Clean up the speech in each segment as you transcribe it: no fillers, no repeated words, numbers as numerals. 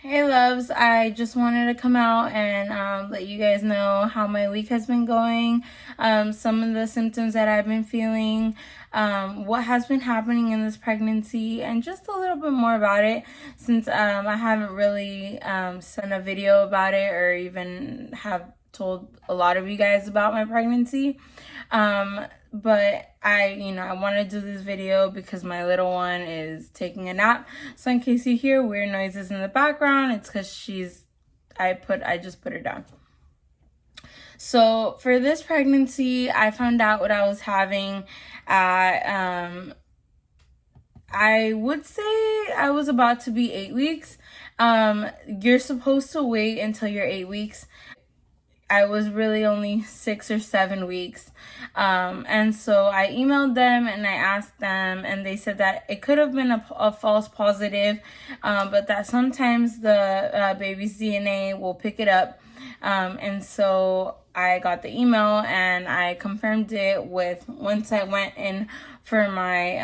Hey loves, I just wanted to come out and let you guys know how my week has been going, some of the symptoms that I've been feeling, what has been happening in this pregnancy, and just a little bit more about it since I haven't really sent a video about it or even have told a lot of you guys about my pregnancy. But I want to do this video because my little one is taking a nap. So in case you hear weird noises in the background, it's because I just put her down. So for this pregnancy, I found out what I was having at, I would say I was about to be 8 weeks. You're supposed to wait until you're 8 weeks. I was really only 6 or 7 weeks. And so I emailed them and I asked them, and they said that it could have been a false positive, but that sometimes the baby's DNA will pick it up. And so I got the email and I confirmed it once I went in for my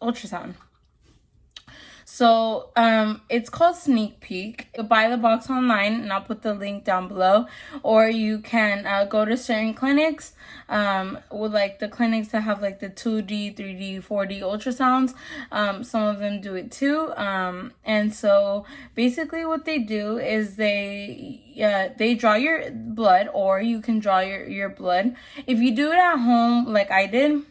ultrasound. So it's called Sneak Peek. You buy the box online, and I'll put the link down below. Or you can go to certain clinics, with like the clinics that have like the 2D, 3D, 4D ultrasounds. Some of them do it too. And so basically what they do is they draw your blood, or you can draw your blood. If you do it at home like I did,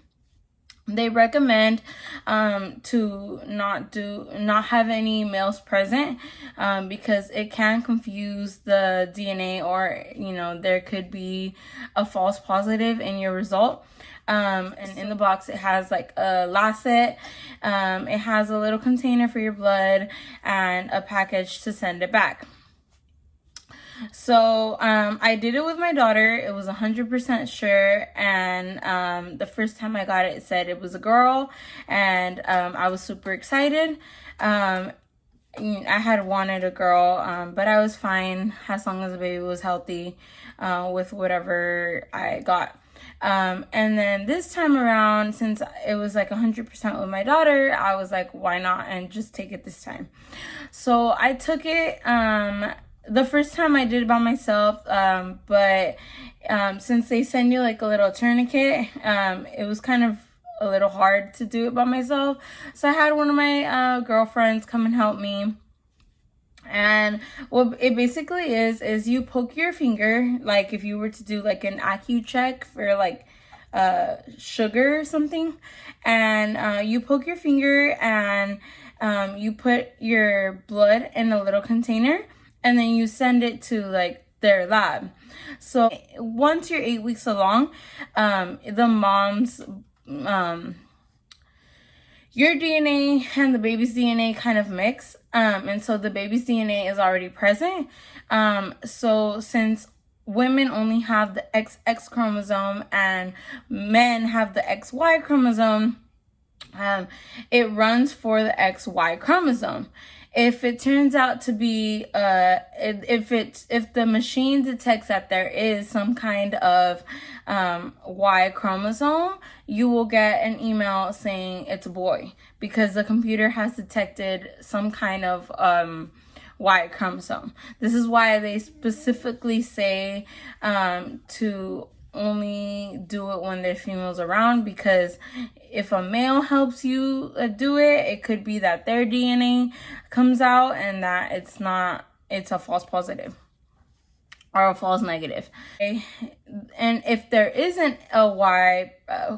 they recommend to not have any males present, because it can confuse the DNA, or there could be a false positive in your result. And in the box it has like a lancet, it has a little container for your blood and a package to send it back. So I did it with my daughter. It was 100% sure, and the first time I got it, it said it was a girl, and I was super excited. I had wanted a girl, but I was fine as long as the baby was healthy with whatever I got. And then this time around, since it was like 100% with my daughter, I was like, why not, and just take it this time. So I took it. The first time I did it by myself, but since they send you like a little tourniquet, it was kind of a little hard to do it by myself. So I had one of my girlfriends come and help me. And what it basically is you poke your finger, like if you were to do like an IQ check for like sugar or something, and you poke your finger, and you put your blood in a little container, and then you send it to like their lab. So once you're 8 weeks along, the mom's your DNA and the baby's DNA kind of mix, and so the baby's DNA is already present. So since women only have the XX chromosome and men have the XY chromosome, it runs for the XY chromosome. If it turns out to be if the machine detects that there is some kind of Y chromosome, you will get an email saying it's a boy, because the computer has detected some kind of Y chromosome. This is why they specifically say to only do it when there's females around, because if a male helps you do it, it could be that their DNA comes out and that it's a false positive or a false negative. And if there isn't a Y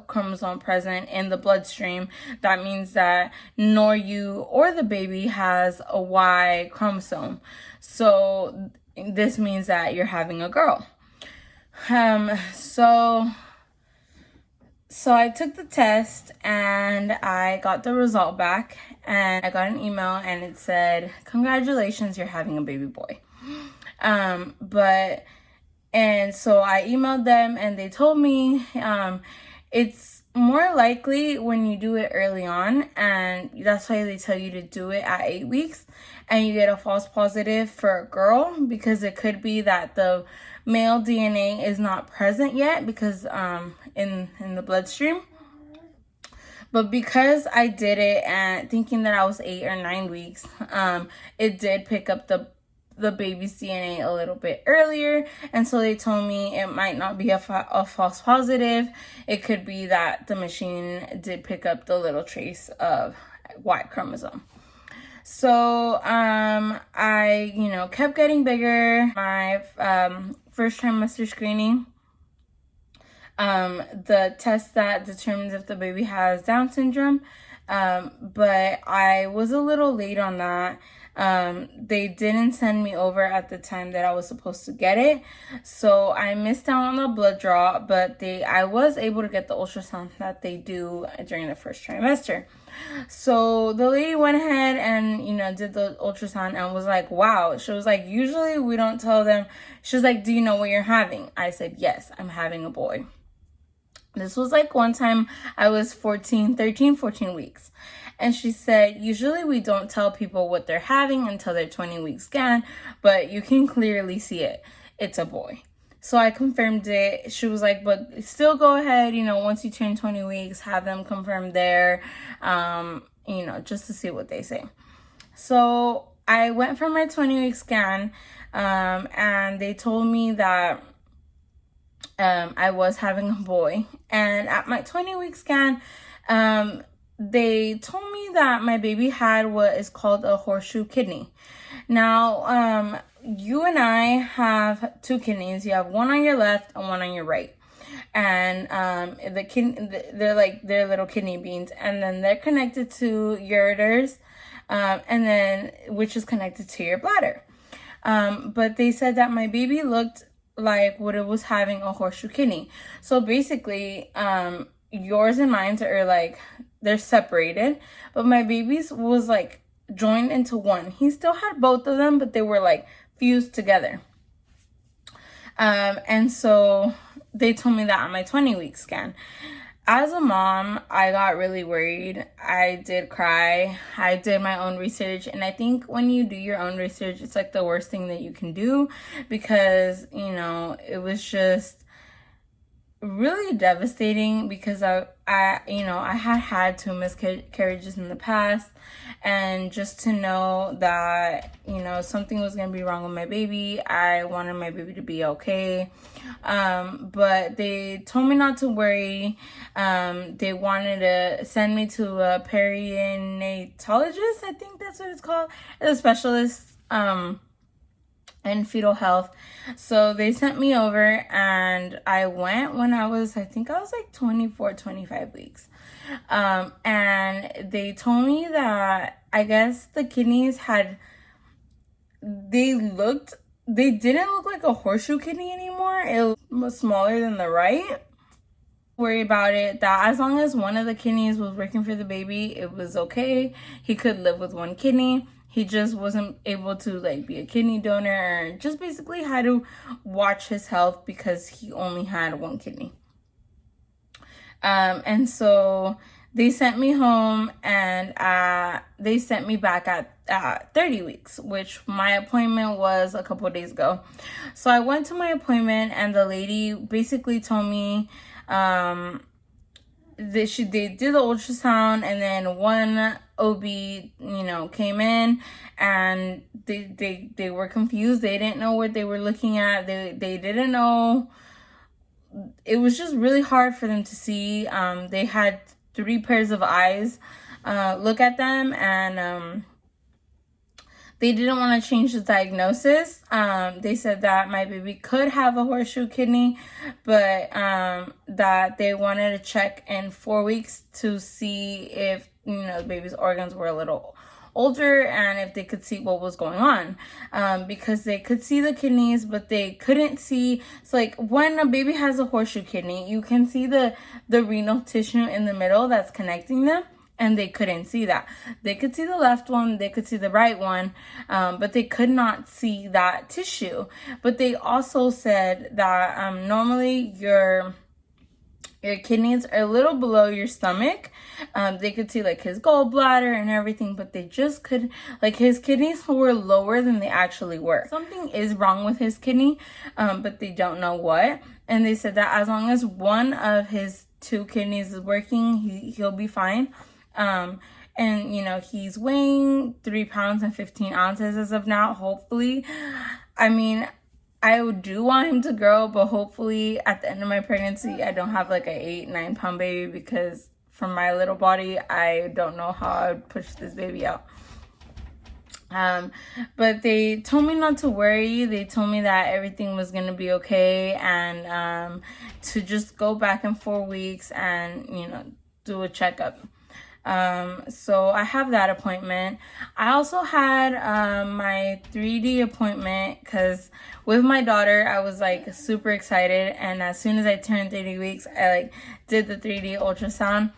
chromosome present in the bloodstream, that means that nor you or the baby has a Y chromosome. So this means that you're having a girl. So I took the test and I got the result back, and I got an email and it said, congratulations, you're having a baby boy. And so I emailed them and they told me it's more likely when you do it early on, and that's why they tell you to do it at 8 weeks, and you get a false positive for a girl, because it could be that the male DNA is not present yet, because in the bloodstream. But because I did it and thinking that I was 8 or 9 weeks, it did pick up the the baby's DNA a little bit earlier, and so they told me it might not be a false positive. It could be that the machine did pick up the little trace of Y chromosome. So I kept getting bigger. My first trimester screening, the test that determines if the baby has Down syndrome, but I was a little late on that. They didn't send me over at the time that I was supposed to get it, so I missed out on the blood draw, but I was able to get the ultrasound that they do during the first trimester. So the lady went ahead and did the ultrasound and was like, wow. She was like, usually we don't tell them. She was like, do you know what you're having? I said, yes, I'm having a boy. This was like one time I was 13, 14 weeks. And she said, usually we don't tell people what they're having until their 20-week scan, but you can clearly see it. It's a boy. So I confirmed it. She was like, but still go ahead, once you turn 20 weeks, have them confirm there, just to see what they say. So I went for my 20-week scan, and they told me that I was having a boy. And at my 20-week scan, they told me that my baby had what is called a horseshoe kidney. Now, you and I have two kidneys. You have one on your left and one on your right. And they're little kidney beans, and then they're connected to ureters, and then which is connected to your bladder. But they said that my baby looked like what it was having a horseshoe kidney. So basically, yours and mine are like, they're separated, but my baby's was like joined into one. He still had both of them, but they were like fused together. And so they told me that on my 20-week scan. As a mom, I got really worried. I did cry. I did my own research. And I think when you do your own research, it's like the worst thing that you can do, because, it was just really devastating, because I had two miscarriages in the past, and just to know that something was gonna be wrong with my baby, I wanted my baby to be okay. But they told me not to worry. They wanted to send me to a perinatologist, I think that's what it's called, a specialist in fetal health. So they sent me over, and I went when I think I was like 24, 25 weeks. And they told me that I guess the kidneys they didn't look like a horseshoe kidney anymore. It was smaller than the right. Worry about it, that as long as one of the kidneys was working for the baby, it was okay. He could live with one kidney. He just wasn't able to be a kidney donor, or just basically had to watch his health because he only had one kidney. And so they sent me home, and they sent me back at 30 weeks, which my appointment was a couple of days ago. So I went to my appointment, and the lady basically told me they did the ultrasound, and then one OB came in, and they were confused. They didn't know what they were looking at. They didn't know. It was just really hard for them to see. They had 3 pairs of eyes look at them, and they didn't want to change the diagnosis. They said that my baby could have a horseshoe kidney, but that they wanted to check in 4 weeks to see if the baby's organs were a little older, and if they could see what was going on, because they could see the kidneys, but they couldn't see. It's like when a baby has a horseshoe kidney, you can see the renal tissue in the middle that's connecting them, and they couldn't see that. They could see the left one, they could see the right one, but they could not see that tissue. But they also said that normally your kidneys are a little below your stomach. They could see his gallbladder and everything, but they just couldn't, his kidneys were lower than they actually were. Something is wrong with his kidney, but they don't know what. And they said that as long as one of his 2 kidneys is working, he'll be fine. And, he's weighing 3 pounds and 15 ounces as of now, hopefully. I mean, I do want him to grow, but hopefully at the end of my pregnancy, I don't have like an 8-9 pound baby, because from my little body, I don't know how I would push this baby out. But they told me not to worry. They told me that everything was going to be okay, and to just go back in 4 weeks and, do a checkup. So I have that appointment. I also had my 3D appointment, because with my daughter, I was like super excited. And as soon as I turned 30 weeks, I did the 3D ultrasound.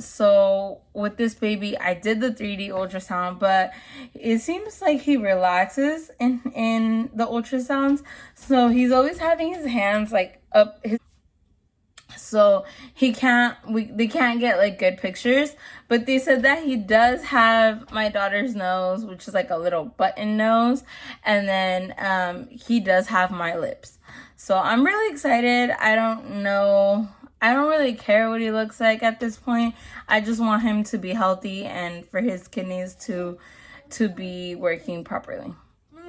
So with this baby, I did the 3D ultrasound, but it seems like he relaxes in the ultrasounds. So he's always having his hands up his, so they can't get good pictures, but they said that he does have my daughter's nose, which is like a little button nose, and then he does have my lips. So I'm really excited. I don't really care what he looks like at this point. I just want him to be healthy and for his kidneys to be working properly.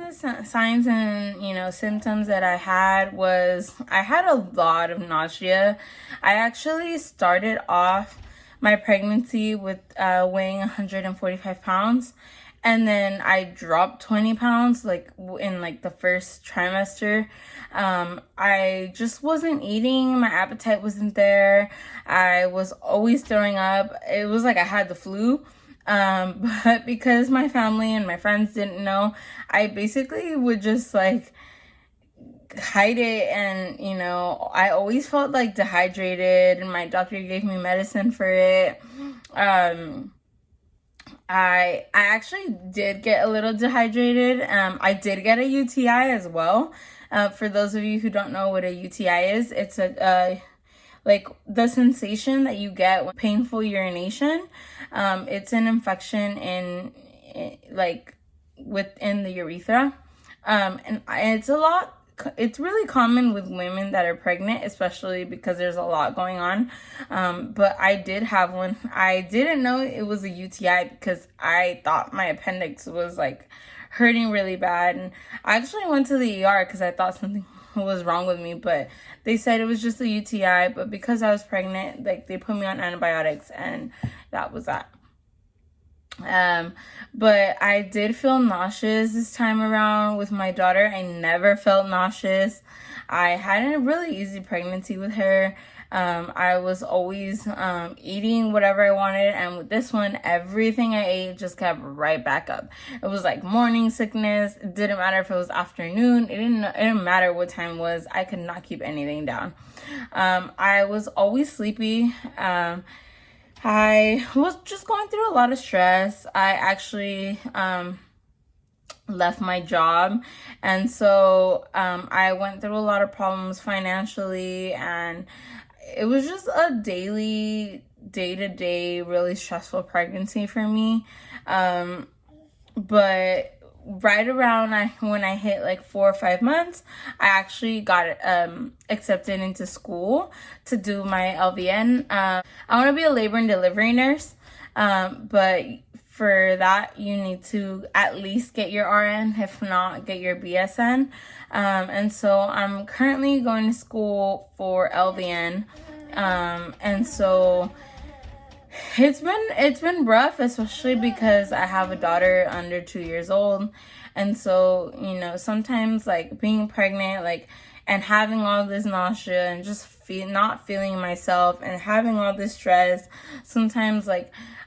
The signs and symptoms that I had was, I had a lot of nausea. I actually started off my pregnancy with weighing 145 pounds, and then I dropped 20 pounds in the first trimester. I just wasn't eating. My appetite wasn't there. I was always throwing up. It was like I had the flu. But because my family and my friends didn't know, I basically would just hide it. And, I always felt dehydrated, and my doctor gave me medicine for it. I actually did get a little dehydrated. I did get a UTI as well. For those of you who don't know what a UTI is, it's the sensation that you get with painful urination. It's an infection within the urethra. And it's really common with women that are pregnant, especially because there's a lot going on. But I did have one. I didn't know it was a UTI because I thought my appendix was hurting really bad. And I actually went to the ER because I thought something was wrong with me, but they said it was just a UTI. But because I was pregnant, they put me on antibiotics, and that was that. But I did feel nauseous this time around with my daughter. I never felt nauseous. I had a really easy pregnancy with her. I was always eating whatever I wanted, and with this one, everything I ate just kept right back up. It was morning sickness. It didn't matter if it was afternoon. It didn't matter what time it was. I could not keep anything down. I was always sleepy. I was just going through a lot of stress. I actually left my job, and so I went through a lot of problems financially, and it was just a day-to-day really stressful pregnancy for me. But right around when I hit 4 or 5 months, I actually got accepted into school to do my LVN. I want to be a labor and delivery nurse, but for that you need to at least get your RN, if not get your BSN. And so I'm currently going to school for LVN, and so it's been rough, especially because I have a daughter under 2 years old. And so, sometimes being pregnant, and having all this nausea and just not feeling myself and having all this stress, sometimes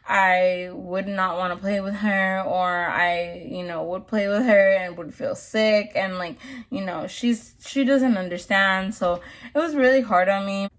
I would not want to play with her, or I, would play with her and would feel sick, and she doesn't understand. So it was really hard on me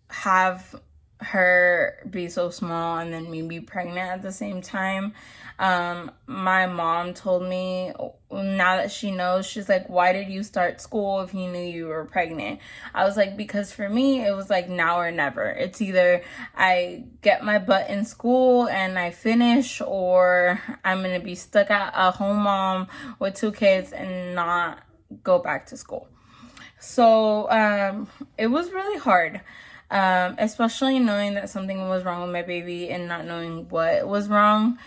have her be so small and then me be pregnant at the same time. My mom told me, now that she knows, she's like, why did you start school if you knew you were pregnant? I was like, because for me, it was now or never. It's either I get my butt in school and I finish, or I'm going to be stuck at a home mom with 2 kids and not go back to school. So, it was really hard. especially knowing that something was wrong with my baby and not knowing what was wrong.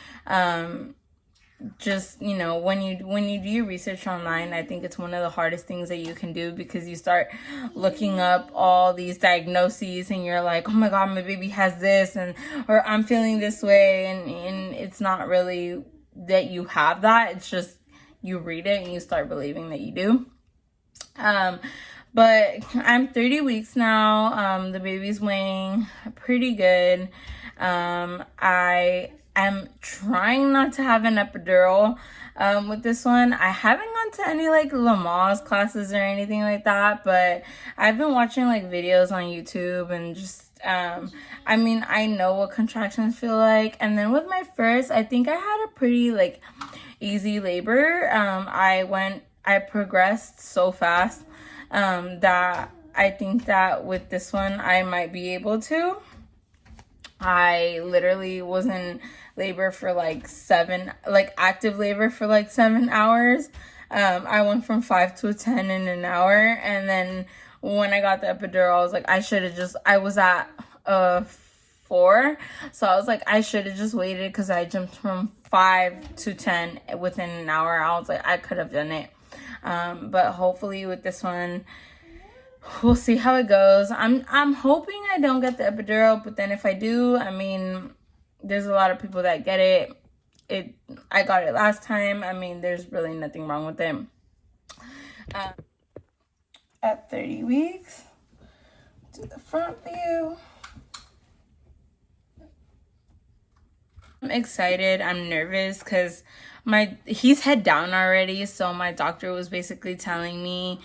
Just, you know, when you do your research online, I think it's one of the hardest things that you can do, because you start looking up all these diagnoses and you're like, oh my god, my baby has this, and or I'm feeling this way, and it's not really that you have that. It's just you read it and you start believing that you do. But I'm 30 weeks now. The baby's weighing pretty good. I am trying not to have an epidural with this one. I haven't gone to any like Lamaze classes or anything like that, but I've been watching like videos on YouTube and just I mean, I know what contractions feel like. And then with my first, I think I had a pretty like easy labor. I progressed so fast that I think that with this one I might be able to. I literally was in labor for like active labor for like 7 hours. I went from 5 to 10 in an hour. And then when I got the epidural, I was like, I was at 4. So I was like, I should have just waited, because I jumped from 5 to 10 within an hour. I was like, I could have done it. But hopefully with this one, we'll see how it goes. I'm hoping I don't get the epidural, but then if I do, I mean, there's a lot of people that get it. I got it last time. I mean, there's really nothing wrong with it. At 30 weeks, to the front view. I'm excited. I'm nervous because he's head down already. So my doctor was basically telling me,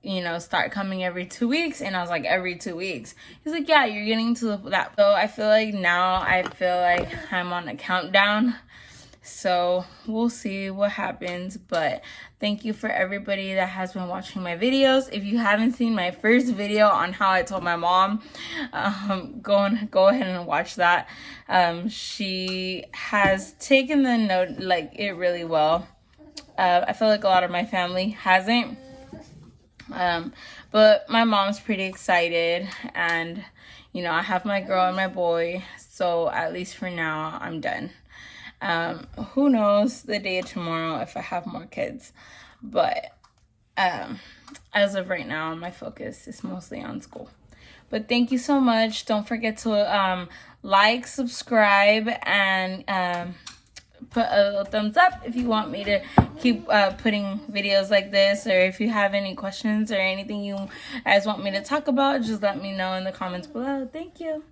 you know, start coming every 2 weeks. And I was like, every 2 weeks? He's like, yeah, you're getting to that. So I feel like now I'm on a countdown. So we'll see what happens. But thank you for everybody that has been watching my videos. If you haven't seen my first video on how I told my mom, go ahead and watch that. She has taken the note like it really well. I feel like a lot of my family hasn't. But my mom's pretty excited, and you know, I have my girl and my boy, so at least for now I'm done. Who knows the day of tomorrow if I have more kids, but as of right now, my focus is mostly on school. But thank you so much. Don't forget to like, subscribe, and put a little thumbs up if you want me to keep putting videos like this, or if you have any questions or anything you guys want me to talk about, just let me know in the comments below. Thank you.